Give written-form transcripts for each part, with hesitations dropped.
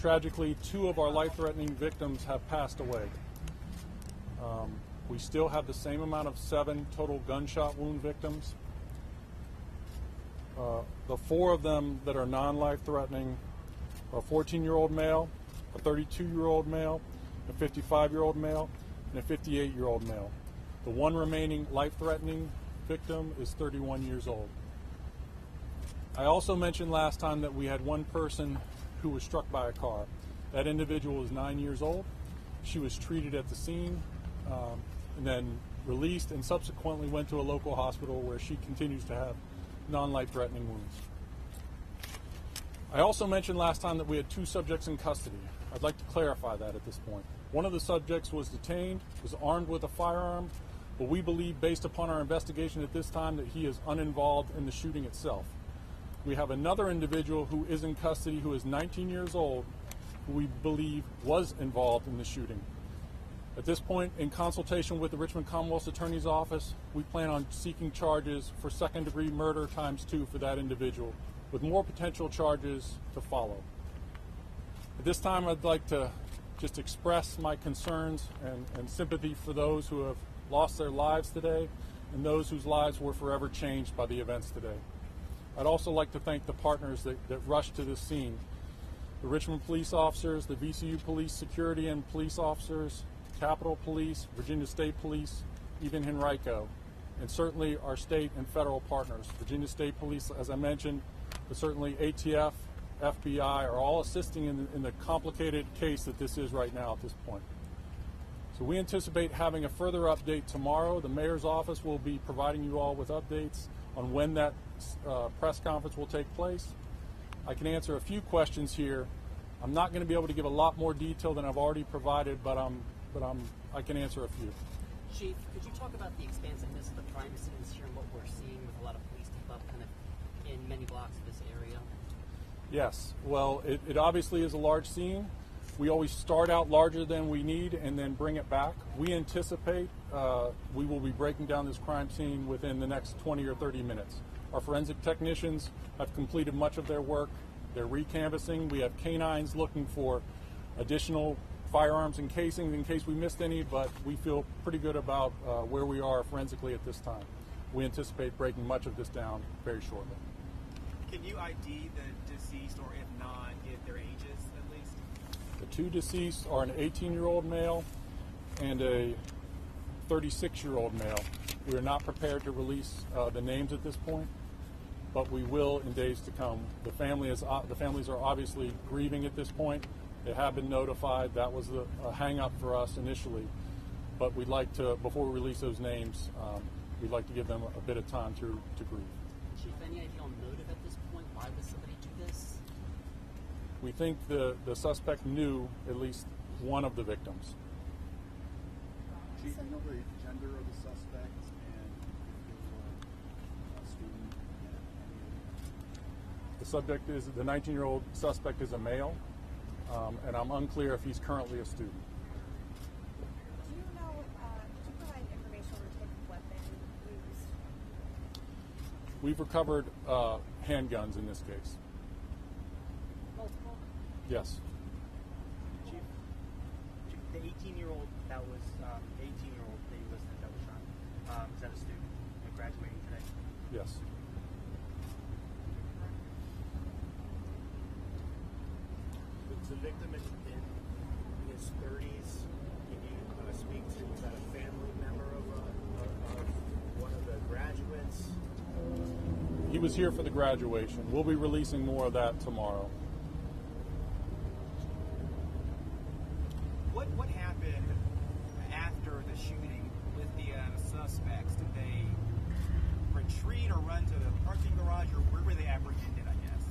Tragically, 2 of our life-threatening victims have passed away. We still have the same amount of 7 total gunshot wound victims. The 4 of them that are non-life-threatening are a 14-year-old male, a 32-year-old male, a 55-year-old male, and a 58-year-old male. The 1 remaining life-threatening victim is 31 years old. I also mentioned last time that we had 1 person who was struck by a car. That individual is 9 years old. She was treated at the scene and then released and subsequently went to a local hospital where she continues to have non-life-threatening wounds. I also mentioned last time that we had 2 subjects in custody. I'd like to clarify that at this point. One of the subjects was detained, was armed with a firearm, but we believe, based upon our investigation at this time, that he is uninvolved in the shooting itself. We have another individual who is in custody who is 19 years old, who we believe was involved in the shooting. At this point, in consultation with the Richmond Commonwealth's Attorney's Office, we plan on seeking charges for second-degree murder ×2 for that individual, with more potential charges to follow. At this time, I'd like to just express my concerns and sympathy for those who have lost their lives today and those whose lives were forever changed by the events today. I'd also like to thank the partners that rushed to this scene. The Richmond police officers, the VCU police security and police officers, Capitol Police, Virginia State Police, even Henrico, and certainly our state and federal partners. Virginia State Police, as I mentioned, but certainly ATF, FBI are all assisting in the complicated case that this is right now at this point. So we anticipate having a further update tomorrow. The mayor's office will be providing you all with updates on when that press conference will take place. I can answer a few questions here. I'm not going to be able to give a lot more detail than I've already provided, but I can answer a few. Chief, could you talk about the expansiveness of the crime scenes here and what we're seeing with a lot of police tape up kind of in many blocks of this area? Yes. Well, it obviously is a large scene. We always start out larger than we need and then bring it back. We anticipate we will be breaking down this crime scene within the next 20 or 30 minutes. Our forensic technicians have completed much of their work. They're recanvassing. We have canines looking for additional firearms and casings in case we missed any, but we feel pretty good about where we are forensically at this time. We anticipate breaking much of this down very shortly. Can you ID the deceased, or if not, get their ages at least? The 2 deceased are an 18-year-old male and a 36-year-old male. We are not prepared to release the names at this point, but we will in days to come. The families are obviously grieving at this point. They have been notified. That was a hang-up for us initially, but we'd like to, before we release those names, we'd like to give them a bit of time to grieve. Chief, any idea on motive at this point? Why would somebody do this? We think the suspect knew at least one of the victims. Chief, you know the gender of the suspect and if a student? The subject is, the 19-year-old suspect is a male, and I'm unclear if he's currently a student. Do you know, did you provide information on the type of weapon used? We've recovered handguns in this case. Multiple? Yes. Chief, the 18-year-old that was the 18-year-old that you listed that was shot, is that a student graduating today? Yes. The victim is in his 30s. Can you speak to, is that a family member of one of the graduates? He was here for the graduation. We'll be releasing more of that tomorrow. What happened after the shooting with the suspects? Did they retreat or run to the parking garage, or where were they apprehended, I guess?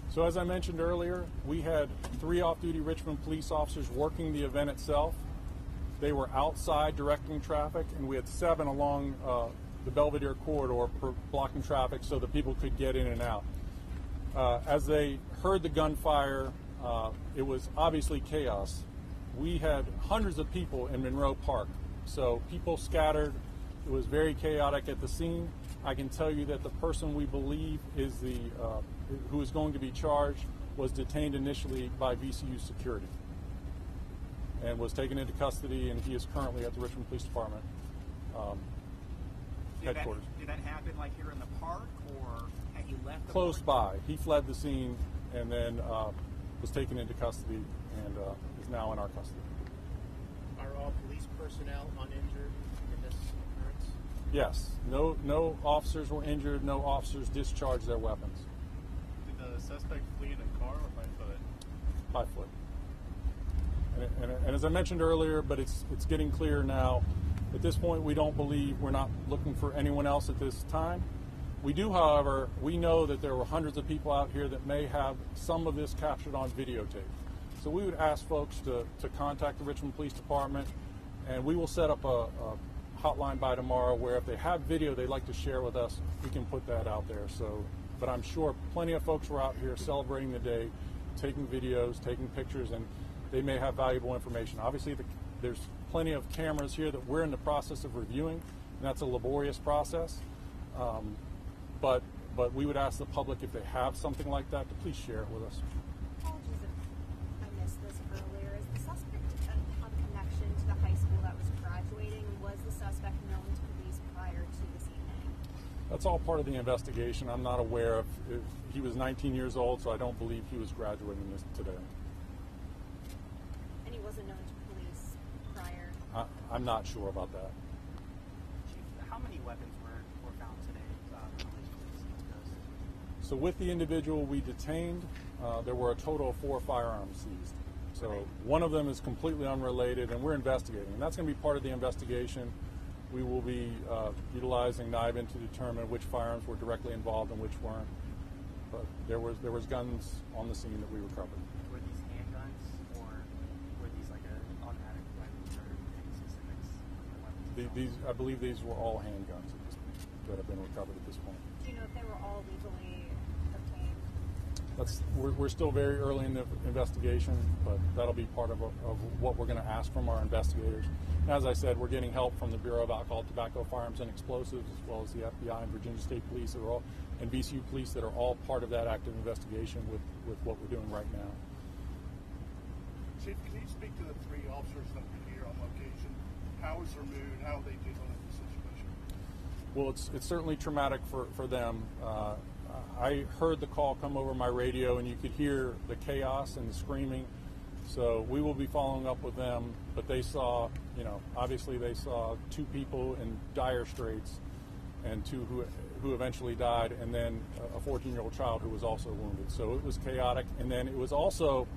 So as I mentioned earlier, we had 3 off-duty Richmond police officers working the event itself. They were outside directing traffic, and we had 7 along the Belvedere corridor blocking traffic so that people could get in and out. As they heard the gunfire, it was obviously chaos. We had hundreds of people in Monroe Park, so people scattered. It was very chaotic at the scene. I can tell you that the person we believe is who is going to be charged was detained initially by VCU security and was taken into custody, and he is currently at the Richmond Police Department headquarters. Did that happen like here in the park, or had he left the Close park? by. He fled the scene and then was taken into custody and is now in our custody. Are all police personnel uninjured in this occurrence? Yes. No officers were injured. No officers discharged their weapons. Did the suspect flee in a car or by foot? By foot. And as I mentioned earlier, but it's getting clear now, at this point we're not looking for anyone else at this time. We do, however, we know that there were hundreds of people out here that may have some of this captured on videotape. So we would ask folks to contact the Richmond Police Department, and we will set up a hotline by tomorrow where if they have video they'd like to share with us, we can put that out there. So, but I'm sure plenty of folks were out here celebrating the day, taking videos, taking pictures, and they may have valuable information. Obviously, there's plenty of cameras here that we're in the process of reviewing, and that's a laborious process. But we would ask the public if they have something like that to please share it with us. Apologies if I missed this earlier. Is the suspect a connection to the high school that was graduating? Was the suspect known to police prior to this evening? That's all part of the investigation. I'm not aware if he was 19 years old, so I don't believe he was graduating this today. And he wasn't known to police prior? I'm not sure about that. Chief, how many weapons were found today? So with the individual we detained, there were a total of 4 firearms seized. So one of them is completely unrelated, and we're investigating. And that's going to be part of the investigation. We will be utilizing NIBIN to determine which firearms were directly involved and which weren't. But there was guns on the scene that we recovered. Were these handguns, or were these like an automatic weapon, or any specifics of the weapons? I believe these were all handguns that have been recovered at this point. Do you know if they were all legally obtained? We're still very early in the investigation, but that'll be part of what we're going to ask from our investigators. And as I said, we're getting help from the Bureau of Alcohol, Tobacco, Firearms, and Explosives, as well as the FBI and Virginia State Police and VCU Police that are all part of that active investigation with what we're doing right now. Chief, can you speak to the 3 officers that were here on location? How is their mood? How are they dealing with the situation? Well, it's certainly traumatic for them. I heard the call come over my radio, and you could hear the chaos and the screaming. So we will be following up with them. But they saw, obviously they saw 2 people in dire straits, and 2 who eventually died, and then a 14-year-old child who was also wounded. So it was chaotic, and then it was also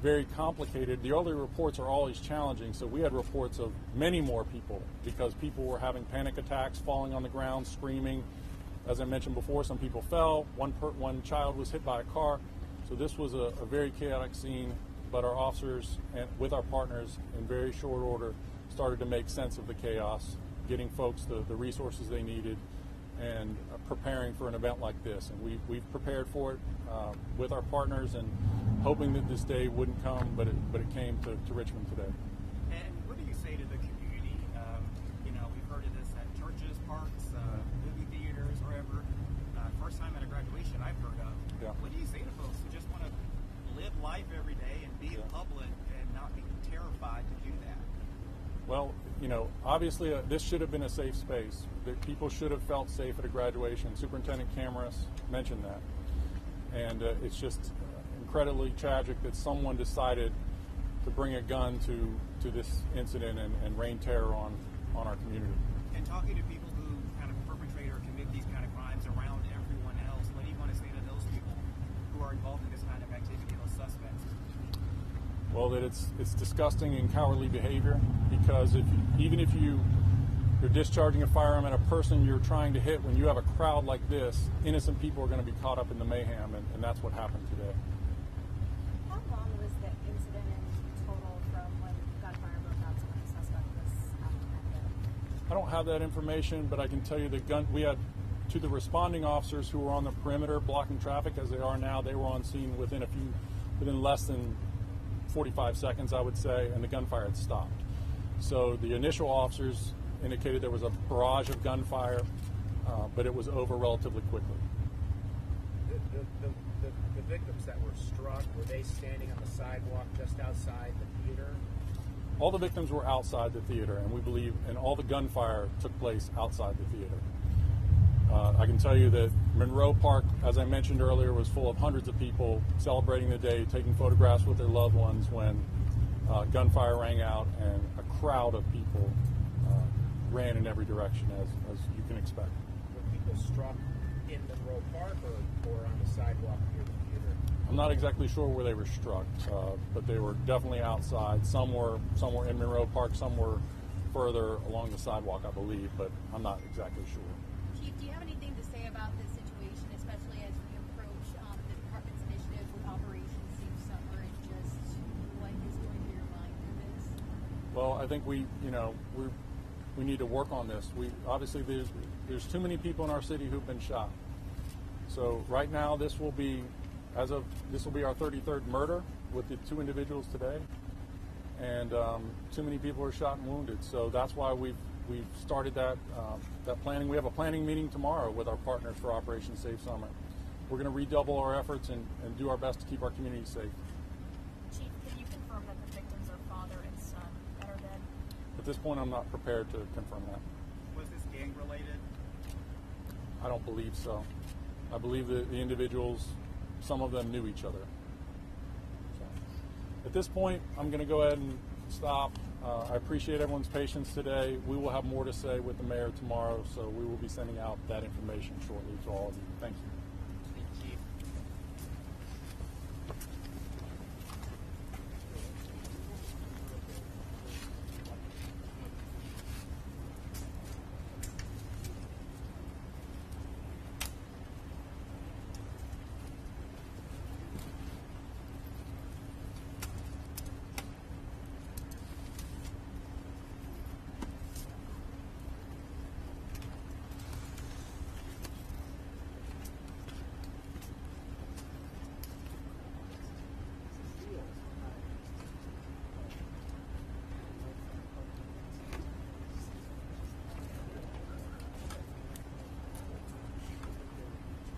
very complicated. The early reports are always challenging, so we had reports of many more people because people were having panic attacks, falling on the ground, screaming. As I mentioned before, some people fell. One child was hit by a car. So this was a very chaotic scene, but our officers and with our partners in very short order started to make sense of the chaos, getting folks the resources they needed, and preparing for an event like this. And we've prepared for it with our partners, and hoping that this day wouldn't come, but it came to Richmond today. And what do you say to the community? We've heard of this at churches, parks, movie theaters, wherever. First time at a graduation I've heard of. Yeah. What do you say to folks who just want to live life every day and be in public and not be terrified to do that? Well, obviously this should have been a safe space. That people should have felt safe at a graduation. Superintendent Cameras mentioned that. And it's just incredibly tragic that someone decided to bring a gun to this incident and rain terror on our community. And talking to people who kind of perpetrate or commit these kind of crimes around everyone else, what do you want to say to those people who are involved in this kind of activity, those suspects? Well, that it's disgusting and cowardly behavior, because even if you're discharging a firearm at a person you're trying to hit, when you have a crowd like this, innocent people are going to be caught up in the mayhem, and that's what happened today. How long was the incident in total from when gunfire broke out to when the suspect was apprehended? I don't have that information, but I can tell you we had to the responding officers who were on the perimeter blocking traffic as they are now. They were on scene within less than 45 seconds, I would say, and the gunfire had stopped. So the initial officers indicated there was a barrage of gunfire, but it was over relatively quickly. The victims that were struck, were they standing on the sidewalk just outside the theater? All the victims were outside the theater, and we believe, and all the gunfire took place outside the theater. I can tell you that Monroe Park, as I mentioned earlier, was full of hundreds of people celebrating the day, taking photographs with their loved ones when gunfire rang out, and a crowd of people ran in every direction, as you can expect. Were people struck in Monroe Park or on the sidewalk near the theater? I'm not exactly sure where they were struck, but they were definitely outside. Some were in Monroe Park, some were further along the sidewalk, I believe, but I'm not exactly sure. Chief, do you have anything to say about this situation, especially as we approach the department's initiative with Operation Safe Summer, and just what is going through your mind through this? Well, I think we need to work on this. Obviously there's too many people in our city who've been shot. So right now this will be our 33rd murder with the 2 individuals today, and too many people are shot and wounded. So that's why we've started that planning. We have a planning meeting tomorrow with our partners for Operation Safe Summer. We're going to redouble our efforts and do our best to keep our community safe. Chief, can you confirm that the victims are father and son that are dead? At this point, I'm not prepared to confirm that. Was this gang related? I don't believe so. I believe that the individuals, some of them knew each other. So, at this point, I'm going to go ahead and stop. I appreciate everyone's patience today. We will have more to say with the mayor tomorrow, so we will be sending out that information shortly to all of you. Thank you.